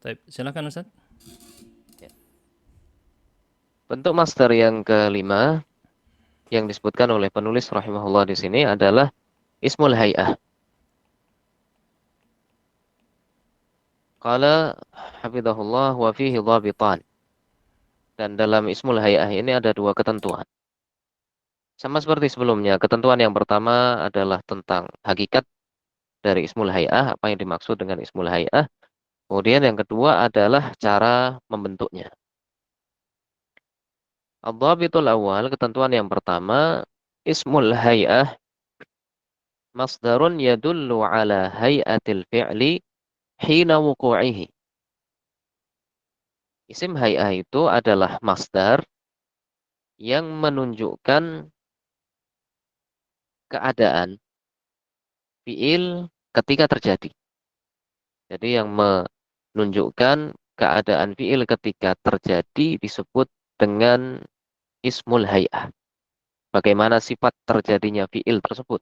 Baik, silakan Ustaz. Ya. Bentuk masdar yang kelima yang disebutkan oleh penulis rahimahullah di sini adalah ismul hay'ah. Qala hafizahullah wa fihi dhabitan. Dan dalam ismul hay'ah ini ada dua ketentuan. Sama seperti sebelumnya, ketentuan yang pertama adalah tentang hakikat dari ismul hay'ah, apa yang dimaksud dengan ismul hay'ah. Kemudian yang kedua adalah cara membentuknya. Ad-dhabitul awal, ketentuan yang pertama, ismul hay'ah masdarun yadullu ala hay'atil fi'li hina wuku'ihi. Isim hay'ah itu adalah masdar yang menunjukkan keadaan fi'il ketika terjadi. Jadi yang menunjukkan keadaan fi'il ketika terjadi disebut dengan ismul hay'ah. Bagaimana sifat terjadinya fi'il tersebut.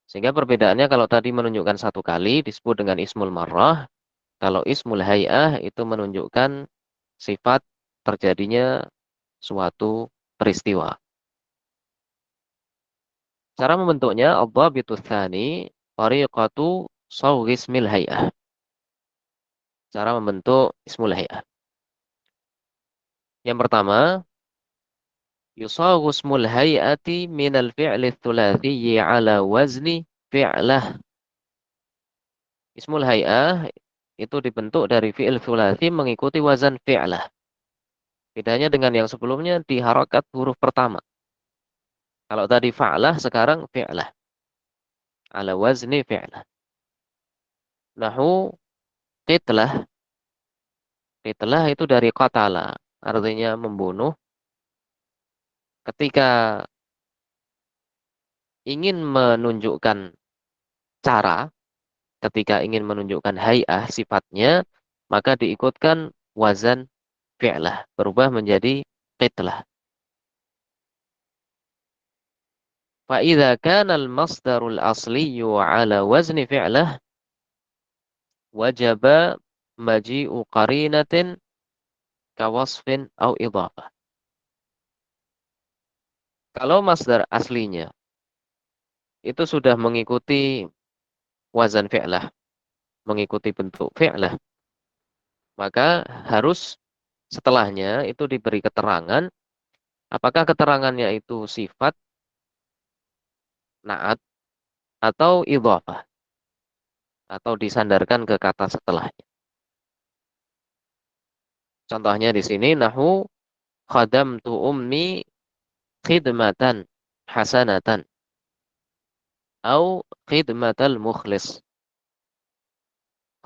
Sehingga perbedaannya kalau tadi menunjukkan satu kali disebut dengan ismul marrah. Kalau ismul hay'ah itu menunjukkan sifat terjadinya suatu peristiwa. Cara membentuknya, ad-dhabitu tsani, tariqatu sawghi ismil hay'ah. Cara membentuk ismul hay'ah. Yang pertama, yusaghu ismul hay'ati minal fi'li tsulatsiyyi ala wazni fi'lah. Ismul hay'ah itu dibentuk dari fi'il tsulatsi mengikuti wazan fi'lah. Bedanya dengan yang sebelumnya di harokat huruf pertama. Kalau tadi fa'lah, sekarang fi'lah. Ala wazni fi'lah. Nahu qitlah. Qitlah itu dari qatala. Artinya membunuh. Ketika ingin menunjukkan cara, ketika ingin menunjukkan hay'ah sifatnya, maka diikutkan wazan fi'lah. Berubah menjadi qitlah. فإذا كان المصدر الأصلي على وزن فعله وجب مجيء قرينة كوصف أو إضافة. Kalau masdar aslinya itu sudah mengikuti wazan fi'lah, mengikuti bentuk fi'lah, maka harus setelahnya itu diberi keterangan apakah keterangannya itu sifat, naat, atau idhafah, atau disandarkan ke kata setelahnya. Contohnya di sini nahu khadamtu ummi khidmatan hasanatan au khidmatal mukhlis.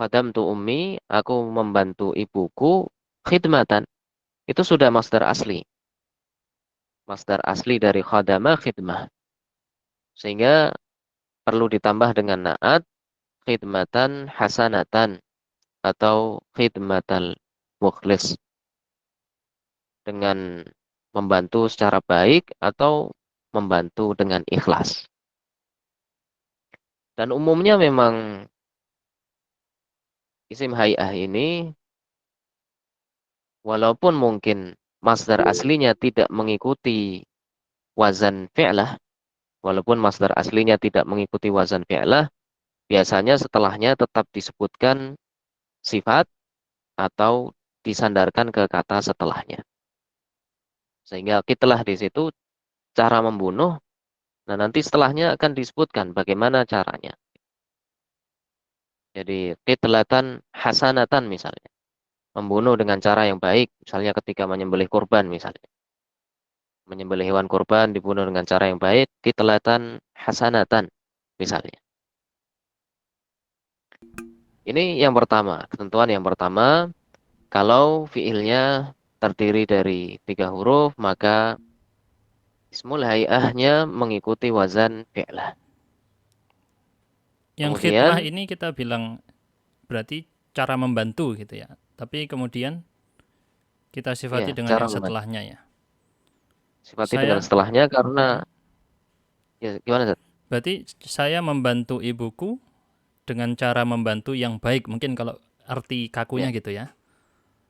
Khadamtu ummi, aku membantu ibuku khidmatan. Itu sudah masdar asli. Masdar asli dari khadama khidmah. Sehingga perlu ditambah dengan naat khidmatan hasanatan atau khidmatal mukhlis. Dengan membantu secara baik atau membantu dengan ikhlas. Dan umumnya memang isim hay'ah ini walaupun mungkin masdar aslinya tidak mengikuti wazan fi'lah, walaupun masdar aslinya tidak mengikuti wazan fi'lah, biasanya setelahnya tetap disebutkan sifat atau disandarkan ke kata setelahnya. Sehingga kitlah di situ cara membunuh, nah nanti setelahnya akan disebutkan bagaimana caranya. Jadi kitlatan hasanatan misalnya, membunuh dengan cara yang baik, misalnya ketika menyembelih kurban misalnya. Menyembelih hewan kurban dibunuh dengan cara yang baik, kitlatan hasanatan misalnya. Ini yang pertama, ketentuan yang pertama, kalau fiilnya terdiri dari tiga huruf, maka ismul hay'ahnya mengikuti wazan fi'lah. Yang khidmah Kemudian, ini kita bilang berarti cara membantu gitu ya. Tapi kemudian kita sifati ya, dengan cara yang membantu. setelahnya ya. Sifati dengan Saya setelahnya karena, ya gimana, Zat? berarti saya membantu ibuku dengan cara membantu yang baik. Mungkin kalau arti kakunya Ya, gitu ya.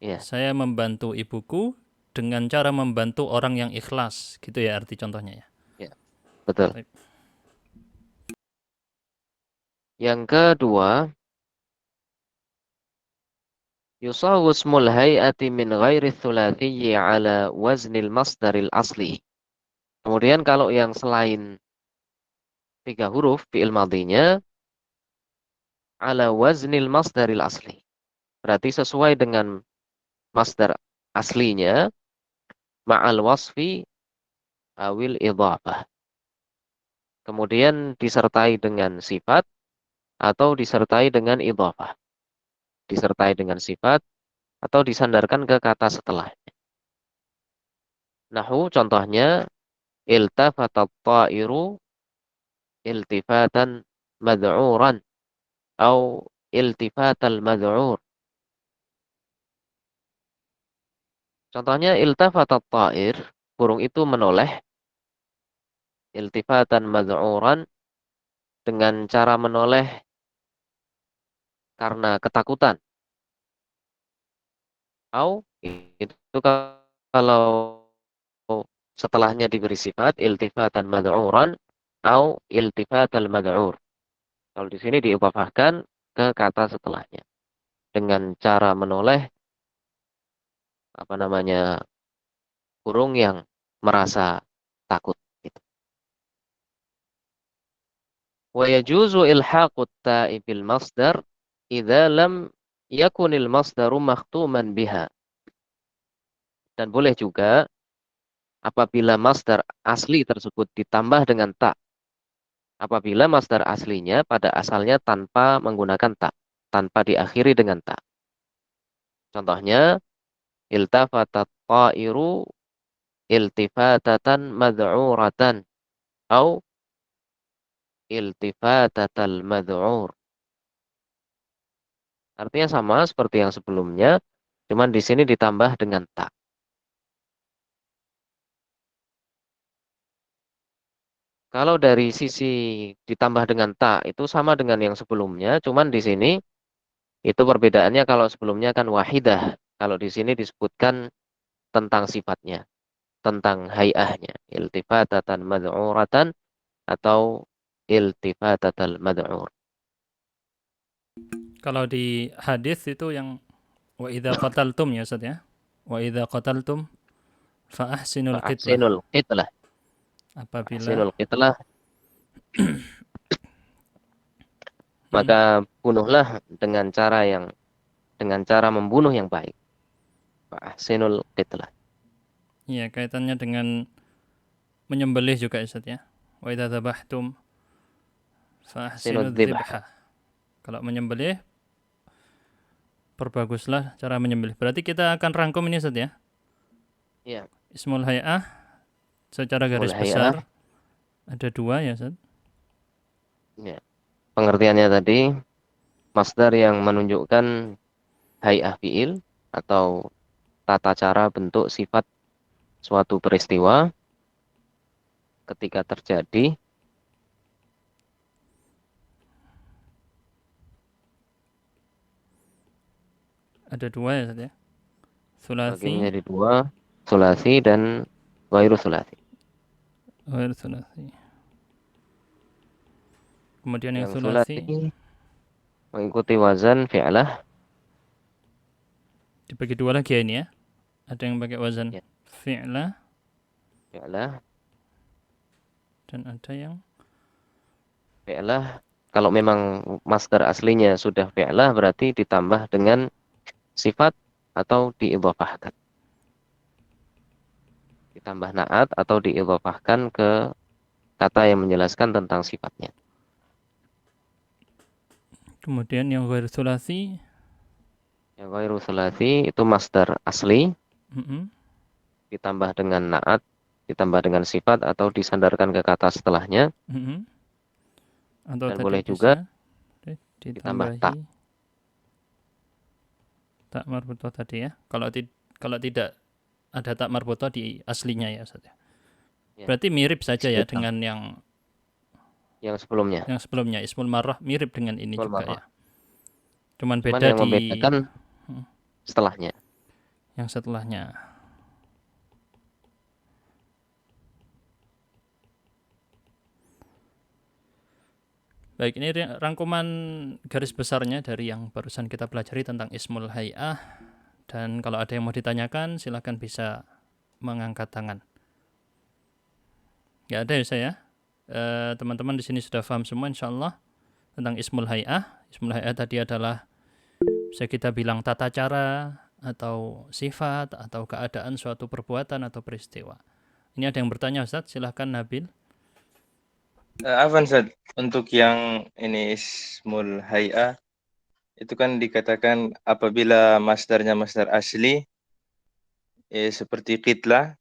ya, Saya membantu ibuku dengan cara membantu orang yang ikhlas. Gitu ya arti contohnya ya. ya, betul. Baik. Yang kedua, yusawu ismul hay'ati min ghairi thulathiyyi ala waznil masdaril asli. Kemudian kalau yang selain 3 huruf fi'il madhinya ala waznil masdaril asli. Berarti sesuai dengan masdar aslinya ma'al wasfi awil idhafah. Kemudian disertai dengan sifat atau disertai dengan idhafah. Disertai dengan sifat atau disandarkan ke kata setelah. Nahu contohnya iltafatat ta'iru iltifatan mad'uran atau iltifatal mad'ur. Contohnya iltafatat ta'ir, burung itu menoleh iltifatan mad'uran dengan cara menoleh karena ketakutan. Au itu kalau setelahnya diberi sifat iltifatan mad'uran au iltifatal mad'ur. Kalau di sini diidhafahkan ke kata setelahnya dengan cara menoleh apa namanya burung yang merasa takut gitu. Wa yajuzu ilhaqut ta'i bil masdar idza lam yakunil masdaru makhtuman biha. Dan boleh juga apabila masdar asli tersebut ditambah dengan ta. Apabila masdar aslinya pada asalnya tanpa menggunakan ta, tanpa diakhiri dengan ta. Contohnya iltafatat ta'iru iltifatatan mad'uratan au iltifatatal mad'ur. Artinya sama seperti yang sebelumnya, cuman di sini ditambah dengan ta. Kalau dari sisi ditambah dengan ta itu sama dengan yang sebelumnya, cuman di sini itu perbedaannya kalau sebelumnya kan wahidah. Kalau di sini disebutkan tentang sifatnya, tentang hay'ahnya, iltifatatan mad'uratan atau iltifatatal mad'ur. Kalau di hadis itu yang wa idza qataltum ya Ustaz ya. Wa idza qataltum fa ahsinul qitlah. Ahsinul qitlah. Apabila Ahsinul qitlah, hmm, maka bunuhlah dengan cara membunuh yang baik. Ahsinul qitlah. ya kaitannya dengan menyembelih juga Ustaz ya. Wa idza dzabhtum fa Ahsinul ahsinudz dzibh. dzibha. Kalau menyembelih perbaguslah cara menyembelih. Berarti kita akan rangkum ini Ustaz ya. Ya, Ismul hay'ah secara ismul garis hay'ah. besar ada dua ya Ustaz. Ya. Pengertiannya tadi masdar yang menunjukkan hay'ah fi'il atau tata cara bentuk sifat suatu peristiwa ketika terjadi. Ada dua ya Ustaz ya. Bagi Sulasi, menjadi dua, sulasi dan ghairu sulasi. ghair sulasi. Kemudian yang Yang sulasi sulasi mengikuti wazan fi'lah. dibagi dua lagi ya ini ya. Ada yang pakai wazan Ya, fi'lah fi'lah. dan ada yang Fi'lah kalau memang masdar aslinya sudah fi'lah berarti ditambah dengan sifat atau diidhafahkan. Ditambah na'at atau diidhafahkan ke kata yang menjelaskan tentang sifatnya. kemudian yang ghair sulasi. Yang ghairu sulasi itu masdar asli Mm-mm, ditambah dengan na'at, ditambah dengan sifat atau disandarkan ke kata setelahnya mm-mm. Atau dan tadi boleh juga bisa ditambah tak. ditambahi tak marbutoh tadi ya. Kalau tidak ada tak marbutoh di aslinya ya Ustaz ya. Ya, Berarti mirip saja ya istiqam. dengan yang Yang sebelumnya. Yang sebelumnya ismul marrah mirip dengan ini Ismul juga marrah. ya. Cuman Cuman beda yang di membedakan setelahnya. yang setelahnya. Baik, ini rangkuman garis besarnya dari yang barusan kita pelajari tentang ismul hay'ah. Dan kalau ada yang mau ditanyakan, silahkan bisa mengangkat tangan. Nggak ada ya saya? Teman-teman di sini sudah paham semua insya Allah tentang ismul hay'ah. Ismul hay'ah tadi adalah bisa kita bilang tata cara atau sifat atau keadaan suatu perbuatan atau peristiwa. Ini ada yang bertanya Ustaz, silahkan Nabil. Afwan Ustaz, untuk yang ini ismul hay'ah itu kan dikatakan apabila masdarnya masdar asli seperti qitlah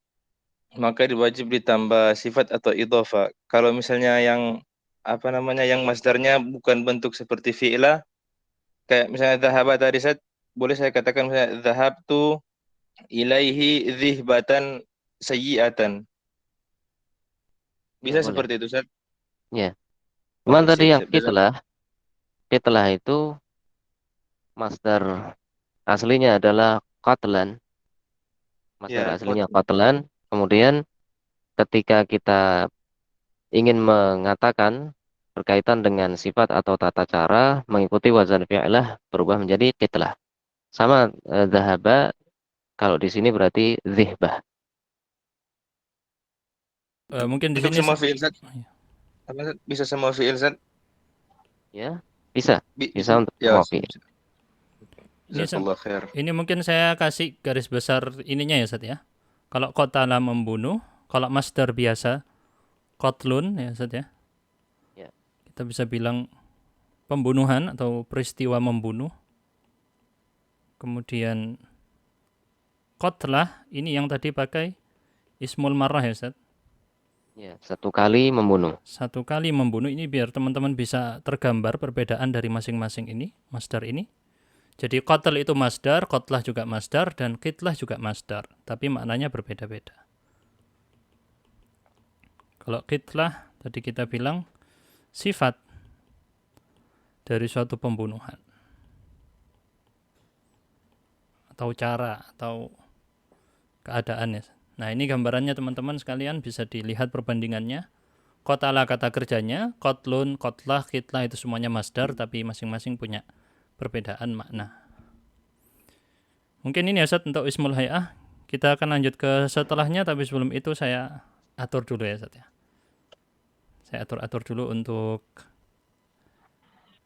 maka wajib ditambah sifat atau idhofah. Kalau misalnya yang apa namanya yang masdarnya bukan bentuk seperti fi'lah kayak misalnya dhahaba tadi Ustaz, boleh saya katakan misalnya dhahabtu ilaihi dhihbatan sayyi'atan. Ya Bisa boleh. seperti itu Ustaz? Ya. Cuman Oh, tadi sip yang sip. kitlah itu masdar aslinya adalah qatlan. Masdar Ya, aslinya qatlan. Kemudian ketika kita ingin mengatakan berkaitan dengan sifat atau tata cara mengikuti wazan fi'lah berubah menjadi qitlah. Sama dhahaba kalau di sini berarti zihbah. Mungkin di untuk sini semua fi'il Ustaz. Apa Ustaz? Bisa semua fi'il Ustaz? Ya, bisa. Bisa. Bisa untuk Ya, semua sip, fi'il. sip. ini Jazakallah khair. ini mungkin saya kasih garis besar ininya ya Ustaz ya. Kalau qatala membunuh, kalau masdar biasa qatlun ya Ustaz ya. Ya. Kita bisa bilang pembunuhan atau peristiwa membunuh. Kemudian qatlah ini yang tadi pakai ismul marrah ya Ustaz. Ya, satu kali membunuh. Satu kali membunuh ini biar teman-teman bisa tergambar perbedaan dari masing-masing ini, masdar ini. Jadi qatl itu masdar, qatlah juga masdar, dan qitlah juga masdar. Tapi maknanya berbeda-beda. Kalau qitlah, tadi kita bilang sifat dari suatu pembunuhan. Atau cara, atau keadaannya. Nah ini gambarannya teman-teman sekalian bisa dilihat perbandingannya. Qatala kata kerjanya, qatlun, qatlah, qitlah itu semuanya masdar, tapi masing-masing punya perbedaan makna. Mungkin ini ya Ustaz untuk ismul hay'ah. Kita akan lanjut ke setelahnya, tapi sebelum itu saya atur dulu ya Ustaz ya. Saya atur-atur dulu untuk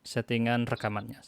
settingan rekamannya.